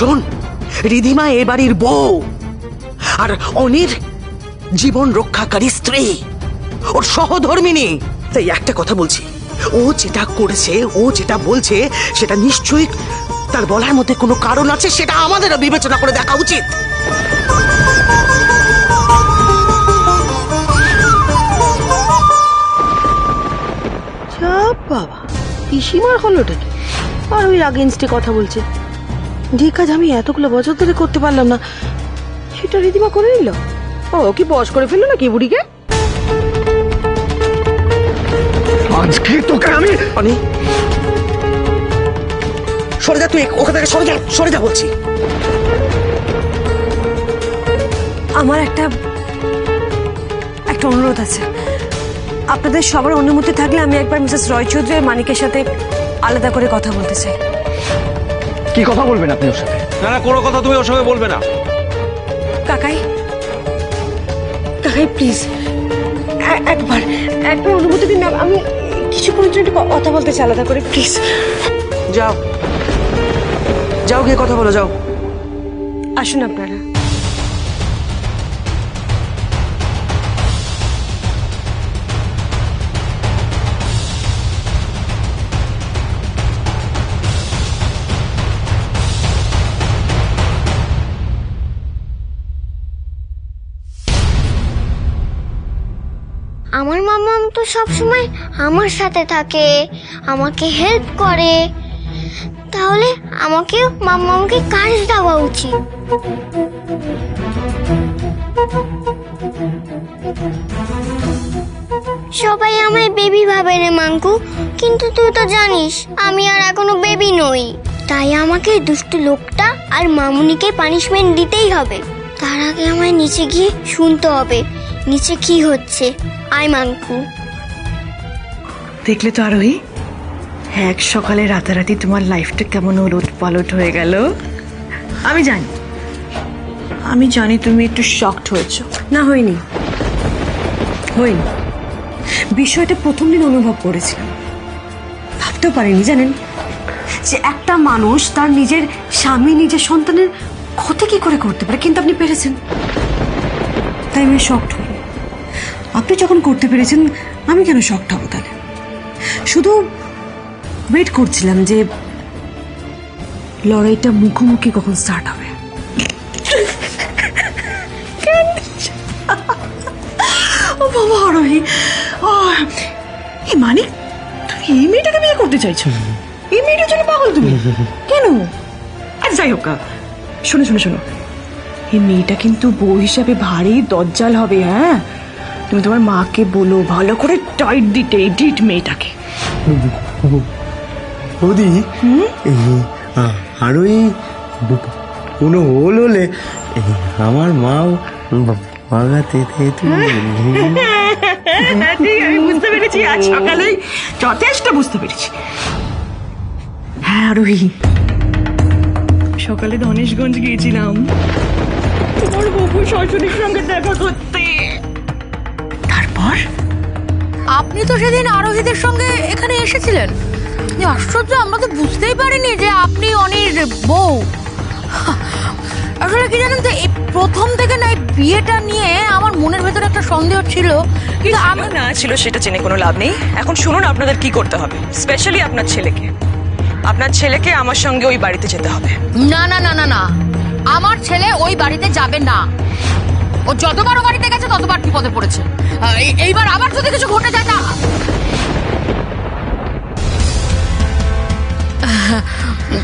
শোন, রিধিমা এ বাড়ির বউ আর অনির জীবন রক্ষাকারী স্ত্রী, ওর সহধর্মিনী। তাই একটা কথা বলছি, ও যেটা করেছে, ও যেটা বলছে, সেটা নিশ্চয়ই তার বলার মধ্যে কোনো কারণ আছে, সেটা আমাদেরও বিবেচনা করে দেখা উচিত। বাবা, পিসিমার হলোটা কি? আর ওই আগেনস্টে কথা বলছে। যে কাজ আমি এতগুলো বছর ধরে করতে পারলাম না, সেটা রিধিমা করে নিল। ও কি বস করে ফেললো নাকি বুড়িকে? আজকে তোকে আমি সরে যা, তুই ওখান থেকে সরে যা, সরে যা বলছি। আমার একটা অনুরোধ আছে। আপনাদের সবার অনুমতি থাকলে আমি একবার মিসেস রয় চৌধুরী আর মানিকের সাথে আলাদা করে কথা বলতে চাই। কি কথা বলবেন আপনি ওর সাথে? না না, কোনো কথা তুমি ওর সঙ্গে বলবে না। কাকাই, কাকাই প্লিজ একবার অনুমতি দিন না, আমি কিছুক্ষণের জন্য কথা বলতে চাই আলাদা করে, প্লিজ। যাও যাও, গিয়ে কথা বলো, যাও। আসুন আপনারা। আমার মামাম তো সবসময় আমার সাথে থাকে, আমাকে হেল্প করে, তাহলে আমাকেও মামামকে কাজ দেওয়া উচিত। সবাই আমায় বেবি ভাবে রে মাঙ্কু, কিন্তু তুই তো জানিস আমি আর এখনো বেবি নই। তাই আমাকে দুষ্টু লোকটা আর মামুনিকে পানিশমেন্ট দিতেই হবে। তার আগে আমায় নিচে গিয়ে শুনতে হবে নিচে কি হচ্ছে। আই মাঙ্কু। দেখলে তো আরোহী, এক সকালে রাতারাতি তোমার লাইফটা কেমন উলট পালট হয়ে গেল। আমি জানি তুমি একটু শকড হয়েছো। না, হয়নি, বিষয়টা প্রথম দিন অনুভব করেছিলাম, ভাবতেও পারিনি জানেন যে একটা মানুষ তার নিজের স্বামী, নিজের সন্তানের ক্ষতি কি করে করতে পারে, কিন্তু আপনি পেরেছেন। তাই আমি শকড হই। আপনি যখন করতে পেরেছেন, আমি কেন শকড হব? তাহলে শুধু ওয়েট করছিলাম যে লড়াইটা মুখোমুখি কখন স্টার্ট হবে। ও বাবা আরোহী, এই মানে তুমি এই মেয়েটাকে বিয়ে করতে চাইছো? এই মেয়েটার জন্য পাগল তুমি? কেন? আর যাই হোক, শোনো শোনো শোনো, এই মেয়েটা কিন্তু বউ হিসাবে ভারী দজ্জাল হবে। হ্যাঁ, তুমি তোমার মাকে বলো ভালো করে টাইট দিতে ডিট মেয়েটাকে। বৌদি, আর ওই কোনো হোল হলে আমার মাও বাগাতে আমি বুঝতে পেরেছি, আজ সকালেই যথেষ্ট বুঝতে পেরেছি। হ্যাঁ আরোহী, সকালে ধনেশগঞ্জ গিয়েছিলাম তোমার বাবু শ্বশুরের সঙ্গে দেখা করতে। তারপর আপনি তো সেদিন আরোহীদের সঙ্গে এখানে এসেছিলেন। আশ্চর্য, আমরা তো বুঝতেই পারিনি যে আপনি অনির বউ। আসলে কি জানেন তো, এই প্রথম থেকে না এই বিয়েটা নিয়ে আমার মনের ভেতরে একটা সন্দেহ ছিল, কিন্তু আমি না ছিল সেটা জেনে কোনো লাভ নেই। এখন শুনুন আপনাদের কি করতে হবে, স্পেশালি আপনার ছেলেকে আমার সঙ্গে ওই বাড়িতে যেতে হবে। না না না না না, আমার ছেলে ওই বাড়িতে যাবে না। ও যতবার ও বাড়িতে গেছে ততবার বিপদে পড়েছে। এইবার আবার যদি কিছু ঘটে যায় তা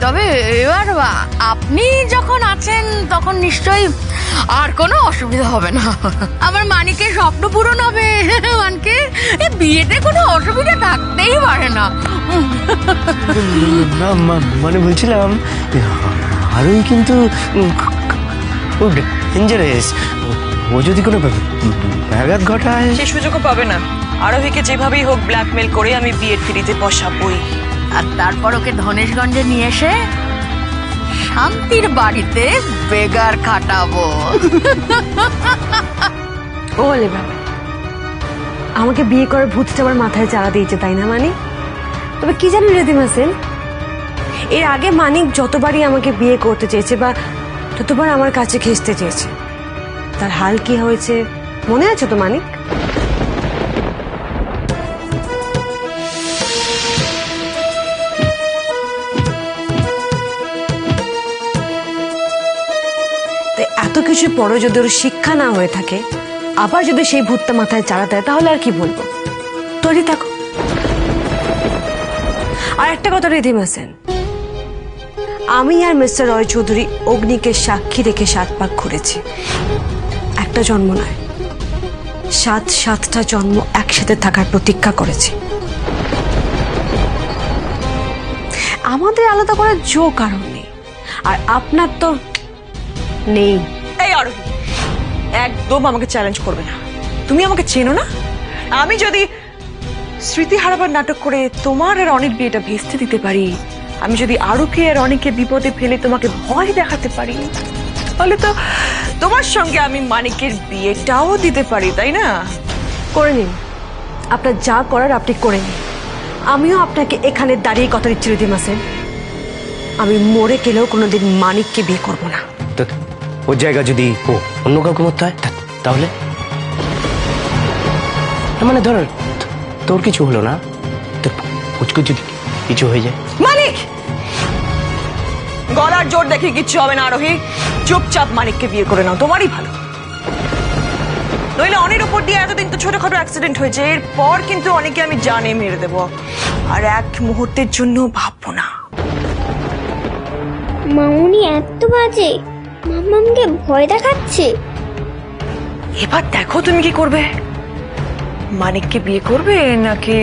তবে এবার আপনি যখন আছেন তখন নিশ্চয়ই আর কোনো অসুবিধা হবে না। আমার মানিকের স্বপ্ন পূরণ হবে। মানকে বিয়েতে কোনো অসুবিধা থাকতেই পারে না। মানে বলছিলাম আরোই কিন্তু ডেঞ্জারাস। ও যদি কোনো ব্যাঘাত ঘটায়, সেই সুযোগও পাবে না। আরোহীকে যেভাবেই হোক ব্ল্যাকমেল করে আমি বিয়ের ফিরিতে বসাবই। আর তারপর ওকে ধনেশগঞ্জে নিয়ে এসে শান্তির বাড়িতে বেগার খাটাবো। ও লেবার, আমাকে বিয়ে করার ভূতটা আমার মাথায় চালা দিয়েছে, তাই না? মানে তবে কি জানেন রিধিমা সেন, এর আগে মানিক যতবারই আমাকে বিয়ে করতে চেয়েছে বা ততবার আমার কাছে ঘেঁষতে চেয়েছে, তার হাল কি হয়েছে মনে আছে তো মানিক? এত কিছু পরে যদি ওর শিক্ষা না হয়ে থাকে, আবার যদি সেই ভূতটা মাথায় চাড়া দেয়, তাহলে আর কি বলবো? তৈরি থাকো। আর একটা কথা রিধিমা সেন, আমি আর মিস্টার রয় চৌধুরী অগ্নিকে সাক্ষী রেখে 7 পাক ঘুরেছি। একটা জন্ম নয়, 7টা জন্ম একসাথে থাকার প্রতীক্ষা করেছি। আমাদের আলাদা করার জো কারণ নেই, আর আপনার তো নেই। এই আরোহী, একদম আমাকে চ্যালেঞ্জ করবে না। তুমি আমাকে চেনো না? আমি যদি স্মৃতি হারাবার নাটক করে তোমার আর অনেক বিয়েটা ভেস্তে দিতে পারি, আমি যদি আরুকে আর অনেককে বিপদে ফেলে তোমাকে ভয় দেখাতে পারি, তাহলে তো তোমার সঙ্গে আমি মানিকের বিয়েটাও দিতে পারি, তাই না? করে নিন, আপনার যা করার আপনি করে নিন। আমিও আপনাকে এখানে দাঁড়িয়ে কথা দিচ্ছি রিধিমা সেন, আমি মরে গেলেও কোনোদিন মানিককে বিয়ে করব না। তো ওর জায়গা যদি ও অন্য কাউকে মরতে হয় তাহলে? মানে ধর তোর কিছু হলো না, তো পুচকু যদি কিছু হয়ে যায়? মানিক, গলার জোর দেখে কিচ্ছু হবে না আরোহী, চুপচাপ মানিককে বিয়ে করে নাও, তোমারই ভালো। নইলে অনেক উপর দিয়ে এতদিন তো ছোটখাটো অ্যাক্সিডেন্ট হয়েছে, এরপর কিন্তু অনেকে আমি জানে মেরে দেবো, আর এক মুহূর্তের জন্য ভাববো না। মামুনি এত বাজে, মাম্মামকে ভয় দেখাচ্ছে। এবার দেখো তুমি কি করবে, মানিককে বিয়ে করবে নাকি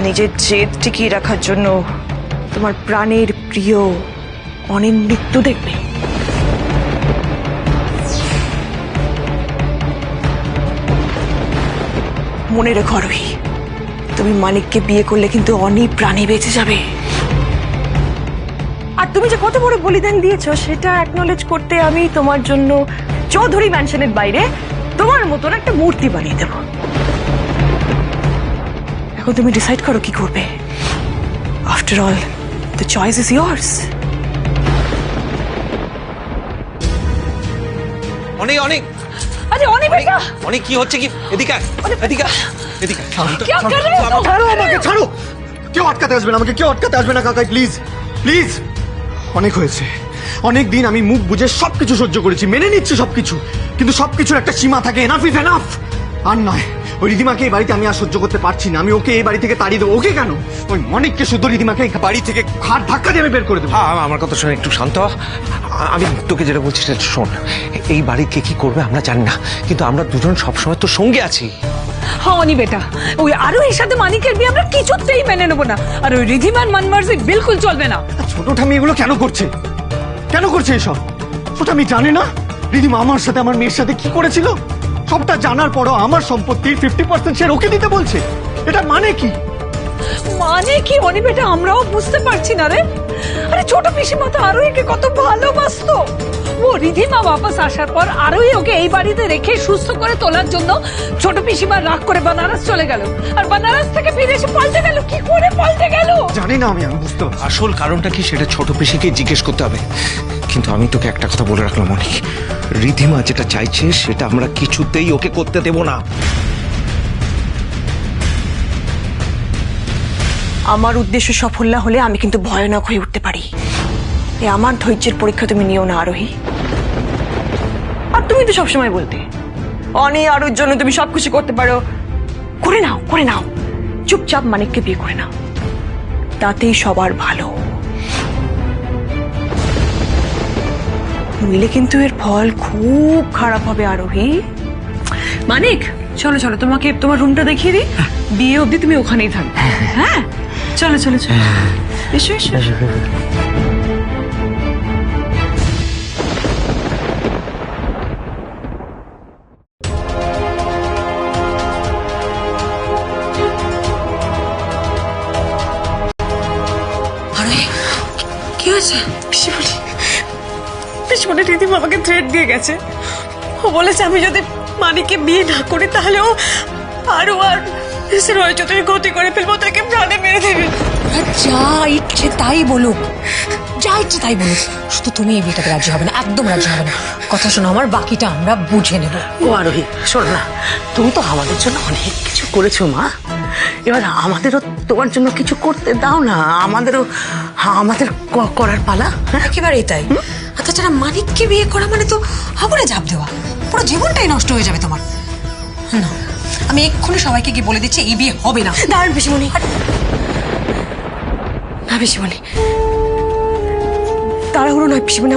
নিজের জেদ টিকিয়ে রাখার জন্য তোমার প্রাণের প্রিয় অনির মৃত্যু দেখবে? মনে রেখো আরোহী, তুমি মানিককে বিয়ে করলে কিন্তু অনি প্রাণে বেঁচে যাবে। আর তুমি যে কত বড় বলিদান দিয়েছো সেটা অ্যাকনলেজ করতে আমি তোমার জন্য চৌধুরী ম্যানশনের বাইরে তোমার মতন একটা মূর্তি বানিয়ে দেব। এখন তুমি ডিসাইড করো কি করবে। After all the choice is years. অনেক অনেক আরে অনেক বেটা, অনেক কি হচ্ছে কি? এদিকে আয়, এদিকে আয়, এদিকে আয়। ছাড়ো আমাকে, ছাড়ো। কেউ আটকাতে আসবে না আমাকে, কেউ আটকাতে আসবে না কাকাই, প্লিজ প্লিজ। অনেক হয়েছে, অনেক দিন আমি মুখ বুঝে সবকিছু সহ্য করেছি, মেনে নিচ্ছি সবকিছু, কিন্তু সবকিছুর একটা সীমা থাকে। Enough is enough. আর নয়, ওই রিধিমাকে এই বাড়িতে আমি আর সহ্য করতে পারছি না। আমি ওকে এই বাড়ি থেকে তাড়িয়ে দেবো। ওকে কেন, ওই মনিককে শুধু রিধিমাকে এই বাড়ি থেকে ঘাট ধাক্কা দিয়ে আমি বের করে দেবো। হ্যাঁ, আমার কথা শোন, একটু শান্ত হ। আমি তোকে যেটা বলছি সেটা শোন। এই বাড়ি কে কি করবে আমরা জানি না, কিন্তু আমরা দুজন সবসময় তো সঙ্গে আছি। হ্যাঁ অনি বেটা, ওই আরোহীর সাথে মানিকের বিয়ে আমরা কিছুতেই মেনে নেবো না, আর ওই রিধিমান মনমার্জি বিলকুল চলবে না। ছোট ঠামি এগুলো কেন করছে, কেন করছে এসব? ছোট আমি জানি না রিধিমা আমার সাথে আমার মেয়ের সাথে কি করেছিল? সবটা জানার পরও আমার সম্পত্তির 50% শেয়ার ওকে দিতে বলছে। এটা মানে কি? মানে কি অনি বেটা, আমরাও বুঝতে পারছি না রে। আরে ছোট পিসিমা তো আরোহীকে কত ভালোবাসতো। ও রিধিমা বাপাস আসার পর আরোহী ওকে এই বাড়িতে রেখে সুস্থ করে তোলার জন্য ছোট পিসিমা রাগ করে বানারস চলে গেল, আর বানারস থেকে ফিরে এসে পাল্টে গেল। কি করে পাল্টে গেল জানি না, আমি বুঝতে পারছি। আসল কারণটা কি সেটা ছোট পিসিকে জিজ্ঞেস করতে হবে। কিন্তু আমি তোকে একটা কথা বলে রাখলাম অনেক, রিধিমা যেটা চাইছে সেটা আমরা কিছুতেই ওকে করতে দেব না। আমার উদ্দেশ্য সফল না হলে আমি কিন্তু ভয়ানক হয়ে উঠতে পারি। এই আমার ধৈর্যের পরীক্ষা তুমি নিও না আরোহী। আর তুমি তো সবসময় বলতে অনি আরোর জন্য তুমি সবকিছু করতে পারো। করে নাও, করে নাও, চুপচাপ মানিককে বিয়ে করে নাও, তাতেই সবার ভালো। নইলে কিন্তু এর ফল খুব খারাপ হবে আরোহী। মানিক, চলো চলো, তোমাকে তোমার রুমটা দেখিয়ে দিই, বিয়ে অবধি তুমি ওখানেই থাকবে। হ্যাঁ চলো চলো চলো, এসো এসো। কি হয়েছে? পিসমনে রিধিমা আমাকে থ্রেট দিয়ে গেছে। ও বলেছে আমি যদি মানিককে বিয়ে না করি তাহলে ও আরো আর রয় চৌধুরী ক্ষতি করে ফেলবো, তাকে প্রাণে মেরে দেবে। যা ইচ্ছে তাই বলুক, যা ইচ্ছে তাই বলুক, শুধু তুমি এই বিয়েটাতে রাজি হবে না, একদম রাজি হবে না। কথা শোনো আমার, বাকিটা আমরা বুঝে নেব। ও আরোহী, শোনো না, তুমি তো আমাদের জন্য অনেক কিছু করেছো মা, এবার আমাদেরও তোমার জন্য কিছু করতে দাও না, আমাদের করার পালা। একেবারেই তাই। আর তাছাড়া মানিককে বিয়ে করা মানে তো হাবুড়ে ঝাঁপ দেওয়া, পুরো জীবনটাই নষ্ট হয়ে যাবে তোমার। না, আমি এক্ষুনি সবাইকে গিয়ে বলে দিচ্ছি এই বিয়ে হবে না। দাঁড়ান পিসিমণি, না পিসিমণি, তাড়াহুড়ো নয় পিসিমণি,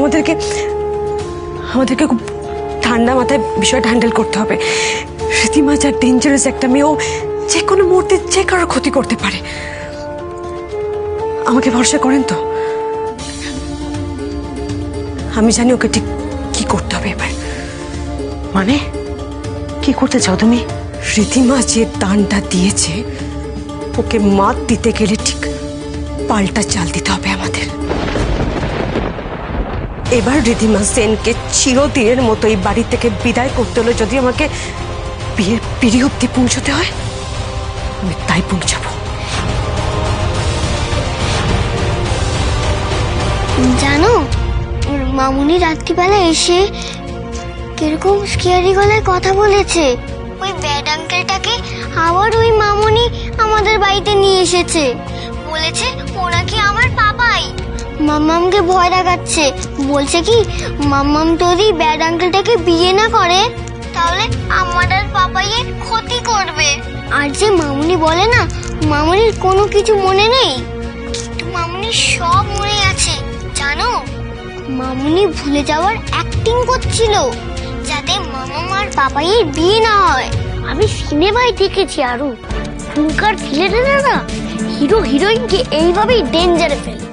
আমাদেরকে খুব ঠান্ডা মাথায় বিষয়টা হ্যান্ডেল করতে হবে। রীতিমা যা ডেঞ্জারাস একটা মেয়ে, ও যে কোনো মুহূর্তে যে কারোর ক্ষতি করতে পারে। আমাকে ভরসা করেন তো? আমি জানি ওকে ঠিক কি করতে হবে এবার। মানে কি করতে চাও তুমি? রীতিমা যে দানটা দিয়েছে, ওকে মাত দিতে গেলে ঠিক পাল্টা চাল দিতে হবে আমাদের। এবার রীতিমা সেনকে চিরদিনের মতো এই বাড়ি থেকে বিদায় করতে হলো, যদি আমাকে বিয়ের পিড়ি অব্দি পৌঁছতে হয় আমি তাই পৌঁছাবো। জানো, ওর মামুনি রাত্রিবেলা এসে কিরকম স্কেয়ারি গলায় কথা বলেছে। ওই ব্যাড আঙ্কেলটাকে আবার ওই মামুনি আমাদের বাড়িতে নিয়ে এসেছে, বলেছে ওরা কি আমার পাপাই। মাম্মামকে ভয় দেখাচ্ছে, বলছে কি মাম্মাম যদি ব্যাড আঙ্কেলটাকে বিয়ে না করে তাহলে আমার আর পাপাইয়ের ক্ষতি করবে। আর যে মামুনি বলে না মামুনির কোনো কিছু মনে নেই, কিন্তু মামুনির সব মনে আছে। জানো, মামুনি ভুলে যাওয়ার অ্যাক্টিং করছিল যাতে মামাম আর পাপাইয়ের বিয়ে না হয়। আমি সিনেমায় দেখেছি আরো, এখনকার ছেলেরা না হিরো হিরোইনকে এইভাবেই ডেঞ্জারে ফেলে।